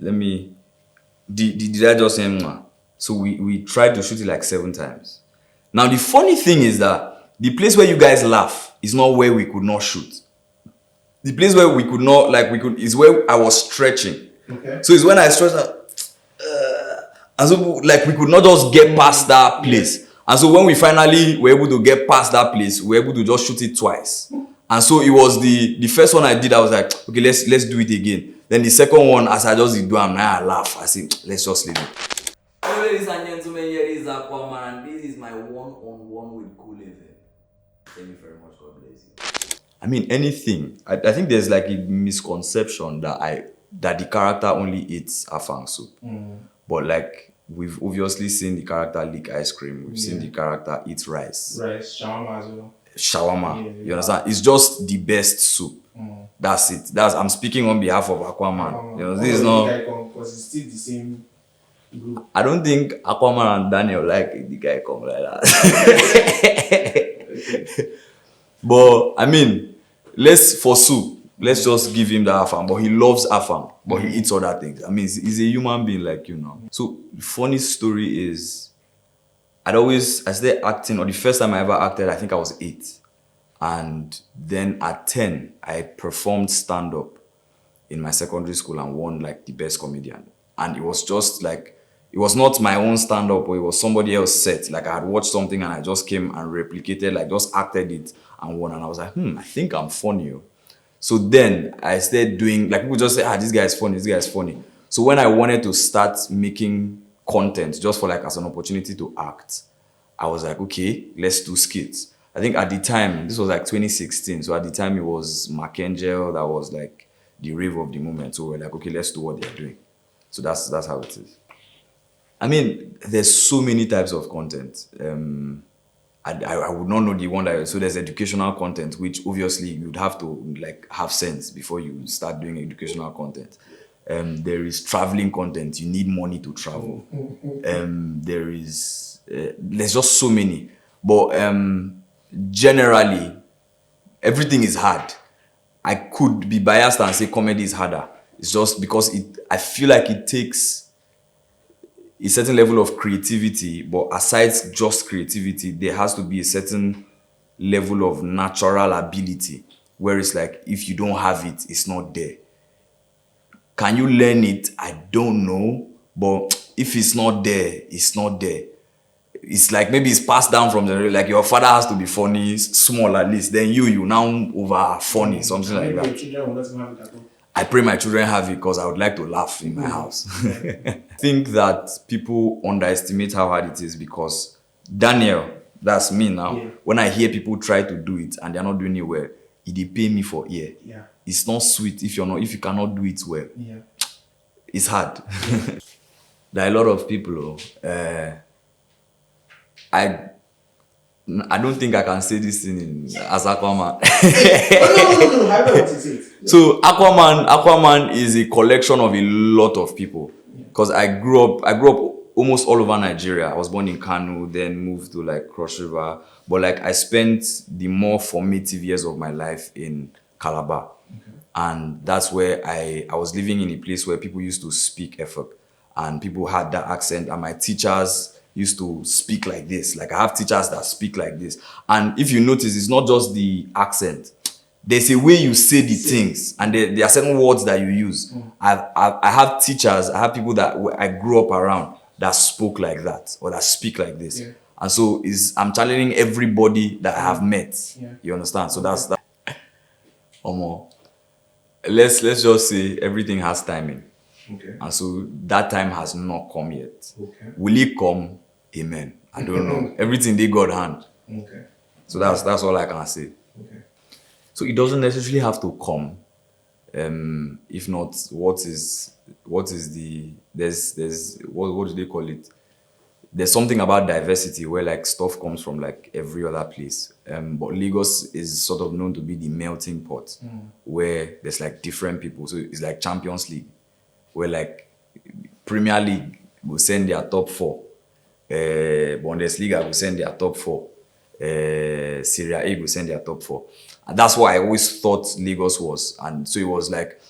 let me. Did I just say Muah? So we tried to shoot it like 7 times. Now the funny thing is that the place where you guys laugh is not where we could not shoot. The place where we could not is where I was stretching. Okay. So it's when I stretched out, and so like we could not just get past that place. Yeah. And so when we finally were able to get past that place, we were able to just shoot it twice. And so it was the first one I did. I was like, okay, let's do it again. Then the second one, as I just did do, now I laugh. I say, let's just leave it. Hello, ladies and gentlemen, here is Akwa Man, and this is my one-on-one with Cool Living. Thank you very much. God bless you. I mean, anything. I think there's like a misconception that the character only eats afang soup. But like we've obviously seen the character lick ice cream. We've seen the character eat rice. Rice, shawarma as well. Shawarma. Yeah. You understand? It's just the best soup. That's it. I'm speaking on behalf of Akwa Man. You know, this is not because it's still the same group. I don't think Akwa Man and Daniel like the guy come like that. But I mean, for soup, let's just give him the afang. But he loves afang. But he eats other things. I mean, he's a human being like you know. So the funny story is, I started acting, or the first time I ever acted, I think I was 8. And then at 10, I performed stand-up in my secondary school and won like the best comedian. And it was just like, it was not my own stand-up, or it was somebody else's set. Like I had watched something and I just came and replicated, like just acted it and won. And I was like, I think I'm funny. So then I started doing, like people just say, this guy is funny, this guy is funny. So when I wanted to start making content just for like as an opportunity to act, I was like, okay, let's do skits. I think at the time, this was like 2016. So at the time it was Markangel that was like the rave of the moment. So we're like, okay, let's do what they're doing. So that's how it is. I mean, there's so many types of content. I would not know the one that, so there's educational content, which obviously you'd have to like have sense before you start doing educational content. There is traveling content. You need money to travel. There's just so many. But generally, everything is hard. I could be biased and say comedy is harder. It's just because I feel like it takes a certain level of creativity, but aside just creativity, there has to be a certain level of natural ability, where it's like, if you don't have it, it's not there. Can you learn it? I don't know. But if it's not there, it's not there. It's like maybe it's passed down from like your father has to be funny, small at least. Then you now over funny, something like that. I pray my children have it because I would like to laugh in my house. I think that people underestimate how hard it is because Daniel, that's me now. Yeah. When I hear people try to do it and they're not doing it well, they pay me for ear. Yeah. It's not sweet if you cannot do it well. Yeah. It's hard. Yeah. There are a lot of people. I don't think I can say this thing as Akwa Man. No. I know what to say. So Akwa Man is a collection of a lot of people. Because I grew up almost all over Nigeria. I was born in Kano, then moved to like Cross River. But like I spent the more formative years of my life in Calabar. Okay. And that's where I was living in a place where people used to speak Efik. And people had that accent. And my teachers used to speak like this. Like I have teachers that speak like this. And if you notice, it's not just the accent. There's a way you say the things, and there are certain words that you use. I have teachers, I have people that I grew up around that spoke like that or that speak like this. Yeah. And so I'm challenging everybody that I have met. Yeah. You understand? So that's that. Let's just say everything has timing. Okay. And so that time has not come yet. Okay. Will it come? Amen. I don't know. Everything they God hand. Okay. So that's all I can say. Okay. So it doesn't necessarily have to come. If not, what do they call it? There's something about diversity where like stuff comes from like every other place. But Lagos is sort of known to be the melting pot where there's like different people. So it's like Champions League, where like Premier League will send their top 4. Bundesliga will send their top 4. Serie A will send their top 4. And that's what I always thought Lagos was. And so it was like,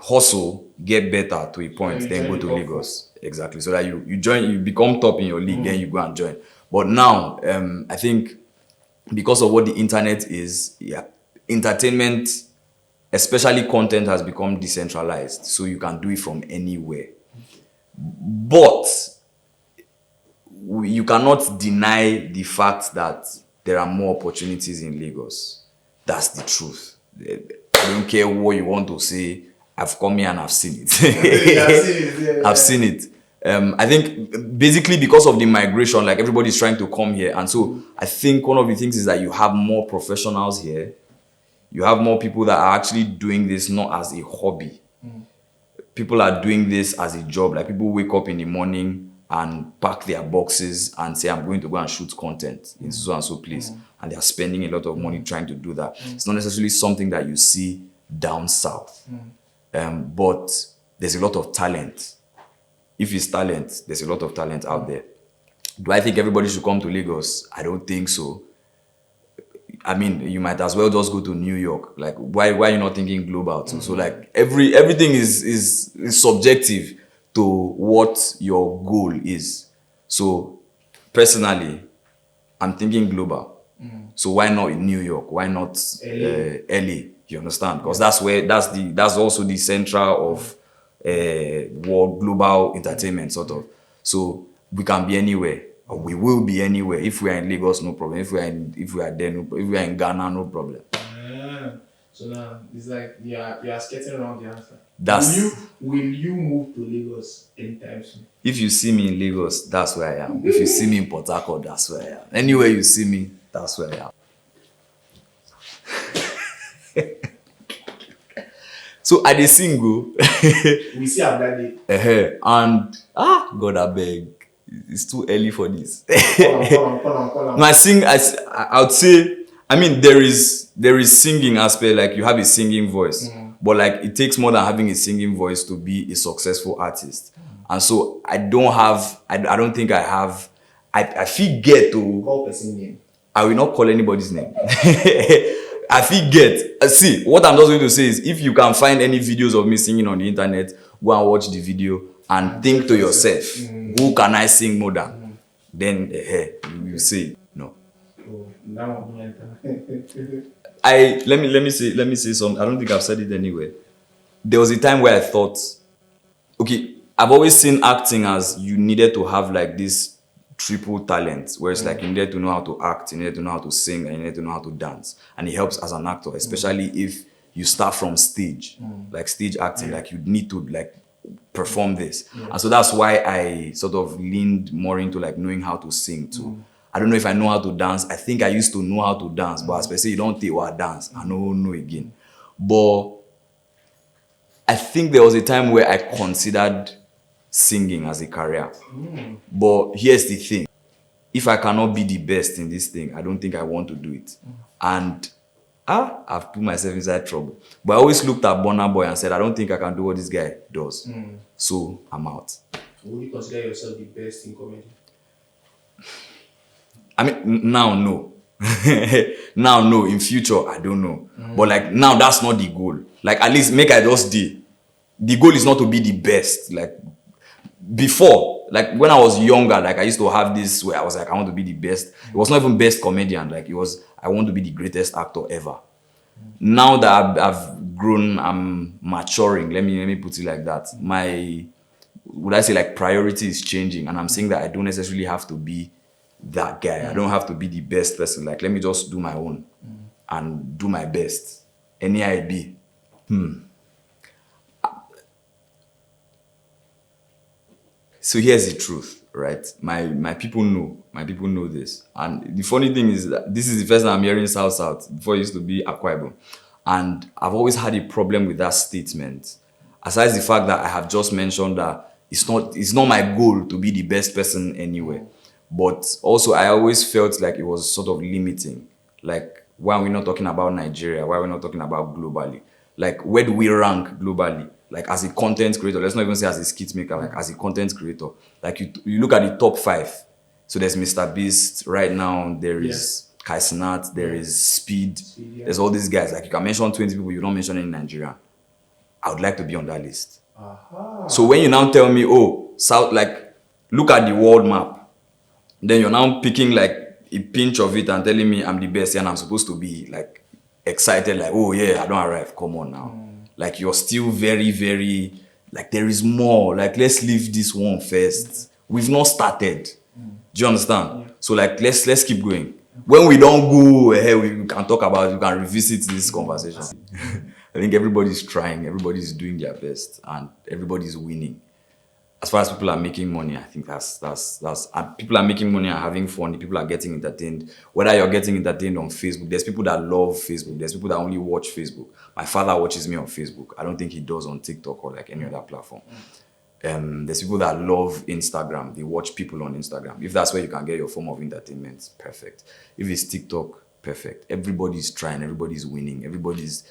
hustle, get better to a point, you then join go the to top Lagos. Exactly. So that you join, you become top in your league, then you go and join. But now, I think because of what the internet is, yeah, entertainment, especially content, has become decentralized. So you can do it from anywhere. But you cannot deny the fact that there are more opportunities in Lagos. That's the truth. I don't care what you want to say. I've come here and I've seen it. I've seen it. I think basically because of the migration, like everybody's trying to come here. And so I think one of the things is that you have more professionals here. You have more people that are actually doing this not as a hobby. People are doing this as a job. Like people wake up in the morning and pack their boxes and say, I'm going to go and shoot content in so and so place. And they are spending a lot of money trying to do that. It's not necessarily something that you see down south. But there's a lot of talent. If it's talent, there's a lot of talent out there. Do I think everybody should come to Lagos? I don't think so. I mean, you might as well just go to New York. Like, why are you not thinking global too? So like everything is subjective to what your goal is. So personally, I'm thinking global. So why not in New York? Why not LA? You understand? Because that's also the center of world global entertainment sort of. So we can be anywhere. Or we will be anywhere. If we are in Lagos, no problem. If we are there, no problem. If we are in Ghana, no problem. So now it's like you are skating around the answer. That's Will you move to Lagos anytime soon? if you see me in Lagos, that's where I am. If you see me in Port Harcourt, that's where I am. Anywhere you see me, that's where I am. So I dey single. We see how that day. And God I beg. It's too early for this. Call on. No, I would say, I mean, there is singing aspect, like you have a singing voice, but like it takes more than having a singing voice to be a successful artist. And so I don't think I have, I feel get to, Call person name. I will not call anybody's name. I feel get, see, what I'm just going to say is if you can find any videos of me singing on the internet, go and watch the video and think to yourself, who can I sing more than? Then you say no. Oh, now I'm enter. Let me say something. I don't think I've said it anywhere. There was a time where I thought, okay, I've always seen acting as you needed to have like this triple talent, where it's like you needed to know how to act, you needed to know how to sing, and you needed to know how to dance. And it helps as an actor, especially if you start from stage, like stage acting, like you need to like perform this. And so that's why I sort of leaned more into like knowing how to sing too. I don't know if I know how to dance. I think I used to know how to dance, but as per se, you don't take what dance. I don't know again. But I think there was a time where I considered singing as a career. But here's the thing. If I cannot be the best in this thing, I don't think I want to do it. And I've put myself inside trouble. But I always looked at Burna Boy and said, I don't think I can do what this guy does. So I'm out. Would you consider yourself the best in comedy? I mean, now, no. Now, no. In future, I don't know. But like, now that's not the goal. Like, at least make I just do. The goal is not to be the best. Like, before, like when I was younger, like I used to have this where I was like, I want to be the best. It was not even best comedian. Like it was, I want to be the greatest actor ever. Now that I've grown, I'm maturing. Let me put it like that. Would I say like priority is changing, and I'm saying that I don't necessarily have to be that guy. I don't have to be the best person. Like let me just do my own and do my best. Any I be. So here's the truth, right? My people know. My people know this. And the funny thing is that this is the first time I'm hearing South. Before it used to be Akwa Man. And I've always had a problem with that statement. Aside the fact that I have just mentioned that it's not my goal to be the best person anywhere. But also I always felt like it was sort of limiting. Like, why are we not talking about Nigeria? Why are we not talking about globally? Like, where do we rank globally? Like, as a content creator, let's not even say as a skit maker, like as a content creator. Like, you look at the top 5. So there's Mr. Beast right now. There is Kai Cenat. There is Speed. There's all these guys. Like, you can mention 20 people, you don't mention any Nigerian. I would like to be on that list. Aha. So when you now tell me, oh, South, like, look at the world map, then you're now picking like a pinch of it and telling me I'm the best and I'm supposed to be like excited, like, oh yeah, I don't arrive. Come on now. Like, you're still very, very, like, there is more. Like, let's leave this one first. We've not started. Do you understand? Yeah. So like, let's keep going. When we don't go ahead, we can talk about, we can revisit this conversation. I think everybody's trying, everybody's doing their best, and everybody's winning. As far as people are making money, I think that's and people are making money and having fun. People are getting entertained. Whether you're getting entertained on Facebook, there's people that love Facebook. There's people that only watch Facebook. My father watches me on Facebook. I don't think he does on TikTok or like any other platform. There's people that love Instagram. They watch people on Instagram. If that's where you can get your form of entertainment, perfect. If it's TikTok, perfect. Everybody's trying. Everybody's winning. Everybody's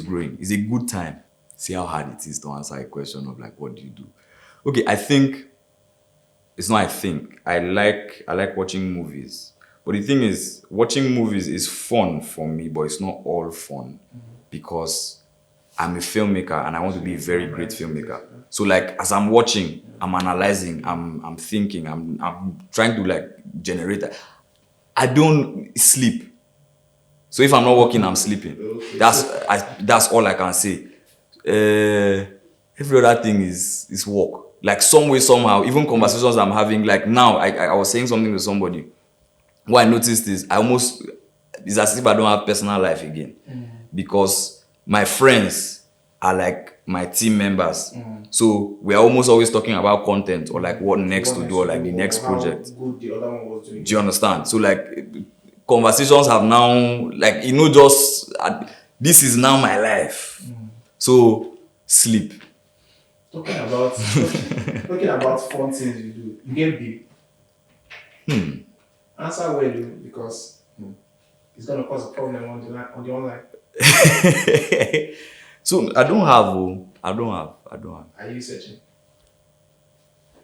growing. It's a good time. See how hard it is to answer a question of like, what do you do? Okay, I think it's not. I like watching movies, but the thing is, watching movies is fun for me, but it's not all fun because I'm a filmmaker and I want to be a very great filmmaker. So like, as I'm watching, I'm analyzing, I'm thinking, I'm trying to like generate that. I don't sleep. So if I'm not working, I'm sleeping. That's all I can say. Every other thing is work. Like, some way, somehow, even conversations I'm having, like now, I was saying something to somebody. What I noticed is it's as if I don't have personal life again. Because my friends are like my team members. So we are almost always talking about content or like what next to do or like the next project. Good the other one was doing. Do you understand? So like, conversations have now, like, this is now my life. So sleep. Talking about fun things you do. You get big. Answer well, because it's gonna cause a problem on the online. So I don't have. Are you searching?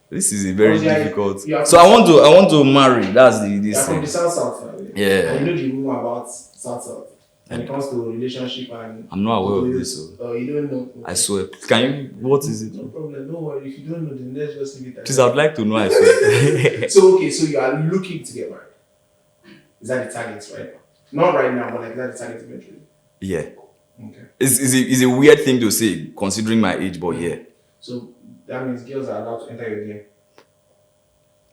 This is a very Because difficult. you are So I want to marry. That's You this are from thing. the South, right? Yeah. And you know the rumor about South. When it comes to relationship and I'm not aware of this. So Oh, you don't know. I swear. Can you? What is it? No problem. Don't worry. If you don't know, then let's just leave it. Please, I'd like to know. I swear. So you are looking to get married. Is that the target right now? Not right now, but like, is that the target eventually? Yeah. Okay. It's a weird thing to say considering my age, but yeah. So that means girls are allowed to enter your DM.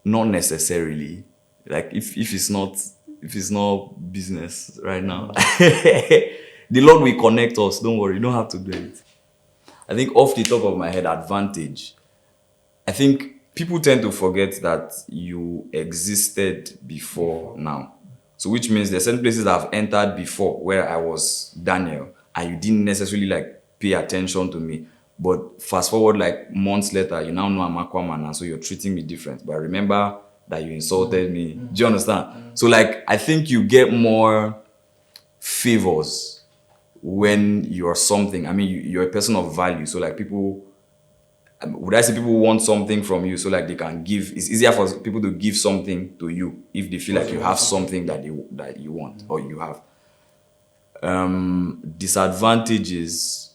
Not necessarily. Like, if it's not business right now, the Lord will connect us. Don't worry, you don't have to do it. I think off the top of my head, advantage. I think people tend to forget that you existed before now. So which means there's certain places I've entered before where I was Daniel and you didn't necessarily like pay attention to me. But fast forward like months later, you now know I'm Akwa Man, and so you're treating me different. But remember that you insulted me. Do you understand? So like, I think you get more favors when you're something. I mean, you're a person of value. So like, people, would I say people want something from you so like they can give? It's easier for people to give something to you if they feel like you have something that you want or you have. Disadvantages.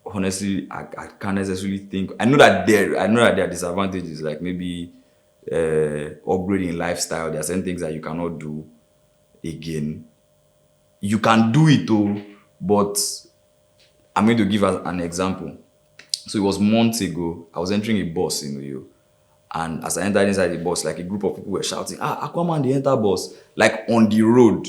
Honestly, I can't necessarily think. I know that there are disadvantages, like maybe upgrading lifestyle. There are certain things that you cannot do again. You can do it though, but I'm going to give an example. So it was months ago. I was entering a bus in Uyo, and as I entered inside the bus, like a group of people were shouting, Akwa Man, the enter bus, like on the road.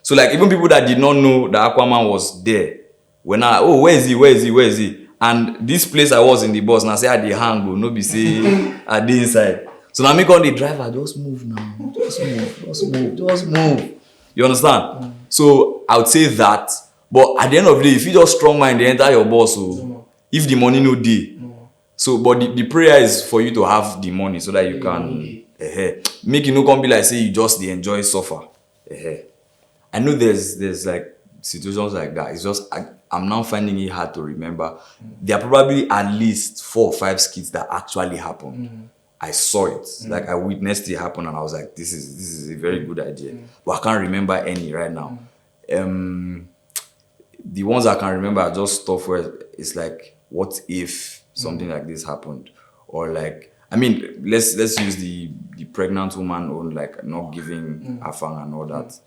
So like, even people that did not know that Akwa Man was there, when where is he? And this place I was in the bus, and I say, the hang, go, no be say, at the inside. So now me call the driver, just move now. Just move. You understand? So I would say that, but at the end of the day, if you just strong mind, they enter your bus, so if the money no dey. So, but the prayer is for you to have the money so that you can make it no come be like say you just enjoy suffer. I know there's like situations like that. It's just I'm now finding it hard to remember. There are probably at least 4 or 5 skits that actually happened. I saw it, like I witnessed it happen, and I was like, this is a very good idea. But I can't remember any right now. the ones I can remember are just stuff where it's like, what if something like this happened? Or like, I mean, let's use the pregnant woman on like not giving afang and all that.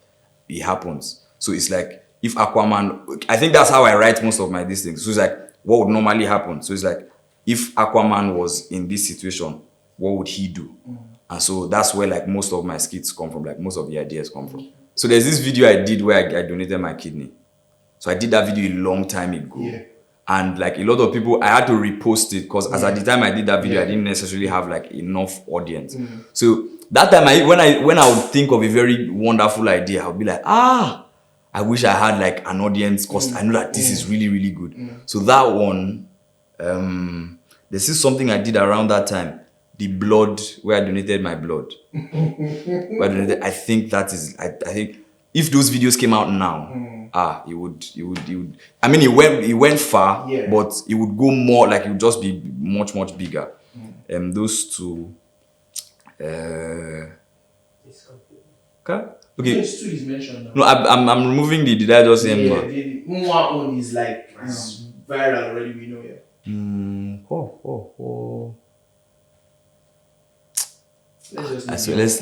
It happens. So it's like, if Akwa Man, I think that's how I write most of my these things. So it's like, what would normally happen? So it's like, if Akwa Man was in this situation, what would he do? And so that's where like most of my skits come from, like most of the ideas come from. So there's this video I did where I donated my kidney. So I did that video a long time ago. Yeah. And like a lot of people, I had to repost it because as at the time I did that video, I didn't necessarily have like enough audience. So that time when I would think of a very wonderful idea, I would be like, I wish I had like an audience because I know that this is really, really good. So that one, there's still something I did around that time. The blood, where I donated my blood. I think that is, I think if those videos came out now, it would. I mean, it went far, but it would go more, like it would just be much, much bigger. Those two. Okay. Those two is mentioned now. No, I'm removing the. Did I just say Muah? The Muah one is like is viral already. We know, Let's just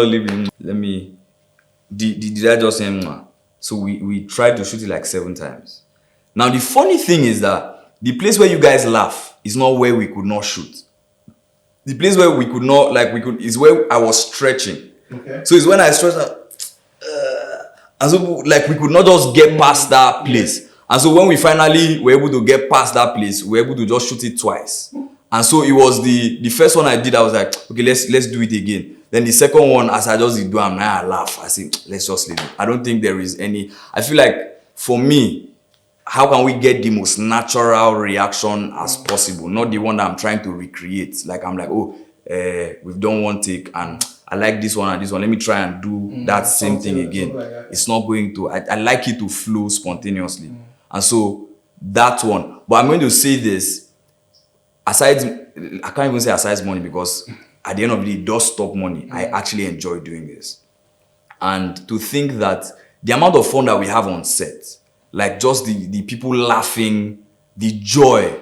leave him. Let me. Did I just say Muah? So we tried to shoot it like 7 times. Now the funny thing is that the place where you guys laugh is not where we could not shoot. The place where we could not, is where I was stretching. Okay. So it's when I stretched out, and so like we could not just get past that place. And so when we finally were able to get past that place, we were able to just shoot it twice. And so it was the first one I did, I was like, okay, let's do it again. Then the second one, as I just do, I laugh. I say, let's just leave it. I don't think there is any. I feel like for me, how can we get the most natural reaction as possible? Not the one that I'm trying to recreate. Like I'm like, we've done one take and I like this one and this one. Let me try and do that same thing again. Like that. It's not going to. I like it to flow spontaneously. And so that one. But I'm going to say this. Aside, I can't even say aside money because at the end of the day, it does stop money. I actually enjoy doing this. And to think that the amount of fun that we have on set, like just the people laughing, the joy,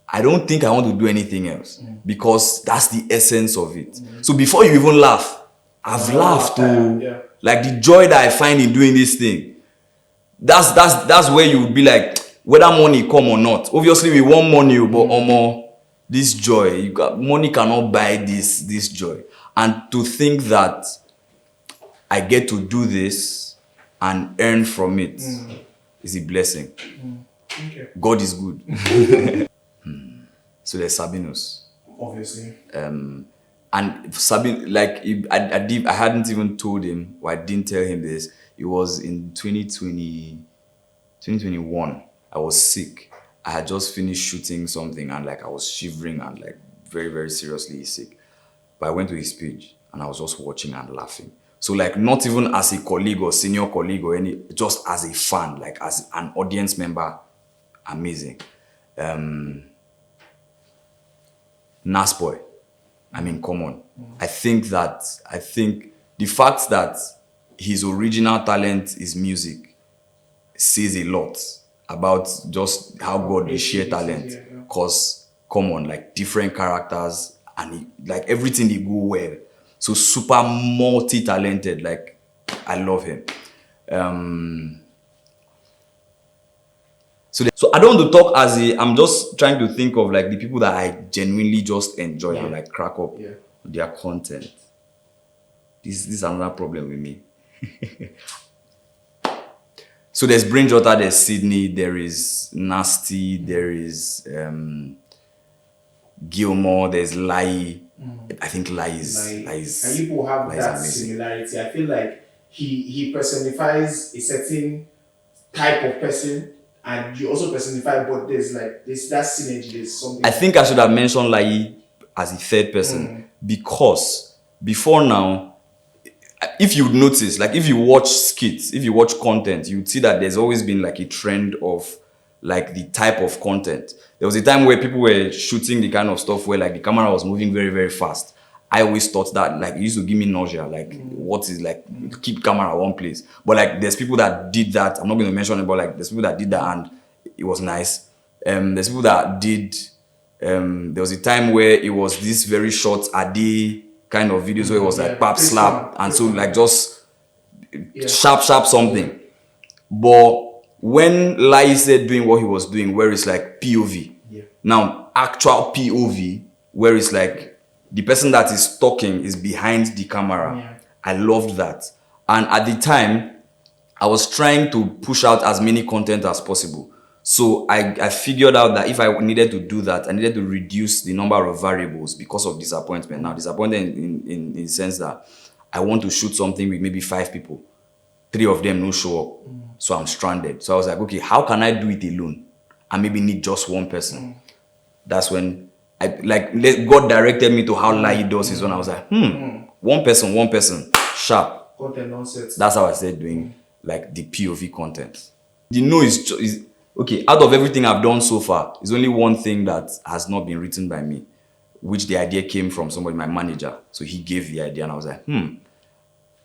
I don't think I want to do anything else because that's the essence of it. So before you even laugh, I've laughed too. Like the joy that I find in doing this thing, that's where you would be like, whether money come or not. Obviously we want money, but this joy, money cannot buy this joy. And to think that I get to do this and earn from it is a blessing. Okay. God is good. So there's Sabinus. Obviously. And Sabin, like I hadn't even told him, or I didn't tell him this. It was in 2021. I was sick. I had just finished shooting something and like I was shivering and like very, very seriously sick. But I went to his page and I was just watching and laughing. So like not even as a colleague or senior colleague or any, just as a fan, like as an audience member, amazing. Nasboy, I mean, come on. I think the fact that his original talent is music says a lot about just how God will share talent. Cause come on, like different characters and like everything they go well. So super multi-talented, like I love him. So I don't want to talk I'm just trying to think of like the people that I genuinely just enjoy and like crack up their content. This is another problem with me. So there's Brain Jotter, there's Sydney, there is Nasty, there is Gilmore, there's Lai. I think Lai is and people have that amazing similarity. I feel like he personifies a certain type of person. And you also personify, but there's that synergy, there's something. I think I should have mentioned Lai as a third person because before now, if you notice, like if you watch skits, if you watch content, you'd see that there's always been like a trend of like the type of content. There was a time where people were shooting the kind of stuff where like the camera was moving very, very fast I always thought that like it used to give me nausea. Like what is like keep camera one place. But like there's people that did that. I'm not going to mention it, but like there's people that did that and it was nice. There's people that did. There was a time where it was this very short a day kind of videos where it was like pap slap and so like just sharp something. But when Lai said doing what he was doing, where it's like POV, now actual POV, where it's like the person that is talking is behind the camera. I loved that. And at the time, I was trying to push out as many content as possible. So I figured out that if I needed to do that, I needed to reduce the number of variables because of disappointment. Now, disappointment in the sense that I want to shoot something with maybe 5 people. 3 of them no show up. So I'm stranded. So I was like, okay, how can I do it alone? And maybe need just one person. That's when God directed me to how Lai does his own. I was like, one person, sharp. Content nonsense. That's how I started doing like the POV content. The no is okay. Out of everything I've done so far, there's only one thing that has not been written by me, which the idea came from somebody, my manager. So he gave the idea, and I was like,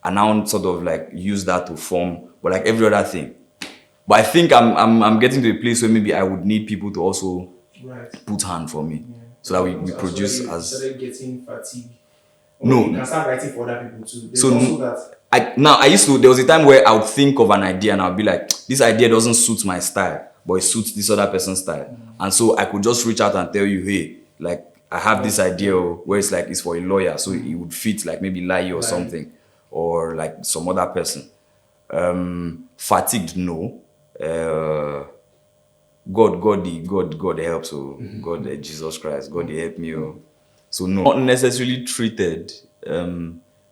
I now sort of like use that to form, but like every other thing. But I think I'm getting to a place where maybe I would need people to also put hand for me, so that we produce you as. started getting fatigue. No. You can start writing for other people too. There's So also that. I used to, there was a time where I would think of an idea and I'd be like, this idea doesn't suit my style, but it suits this other person's style. And so I could just reach out and tell you, hey, like I have this idea where it's like it's for a lawyer, so it would fit like maybe Lai or something, or like some other person. Fatigued, no. God helps. God, Jesus Christ, God help me. So no, not necessarily treated.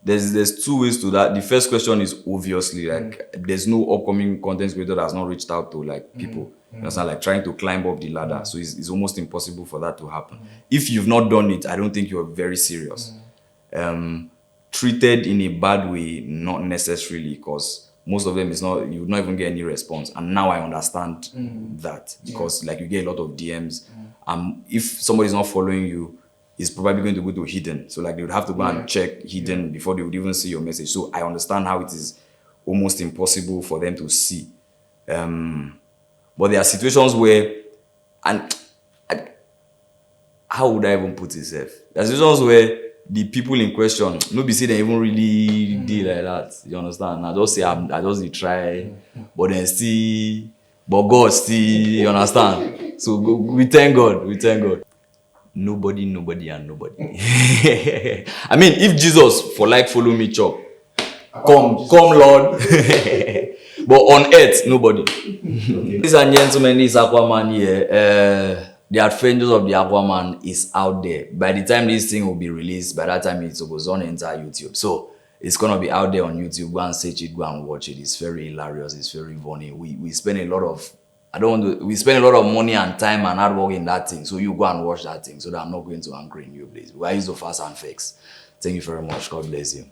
There's 2 ways to that. The first question is obviously like there's no upcoming content creator that has not reached out to like people. That's not like trying to climb up the ladder. So it's almost impossible for that to happen. If you've not done it, I don't think you're very serious. Treated in a bad way, not necessarily, because most of them is not, you would not even get any response. And now I understand that, because like you get a lot of DMs. If somebody's not following you, it's probably going to go to hidden. So like they would have to go and check hidden before they would even see your message. So I understand how it is almost impossible for them to see. But there are situations where, how would I even put it safe? There are situations where the people in question, nobody say they even really deal like that. You understand? I just say I just try, but then still, but God still, you understand? So we thank God. Nobody and nobody. I mean, if Jesus for like follow me chop, come Lord. But on earth, nobody. Ladies and gentlemen, this Akwa Man here. The Adventures of the Akwa Man is out there. By the time this thing will be released, by that time it goes on enter YouTube. So it's gonna be out there on YouTube. Go and search it, go and watch it. It's very hilarious, it's very funny. We spend a lot of we spend a lot of money and time and hard work in that thing. So you go and watch that thing so that I'm not going to anchor in you, please. I use the fast and fix. Thank you very much. God bless you.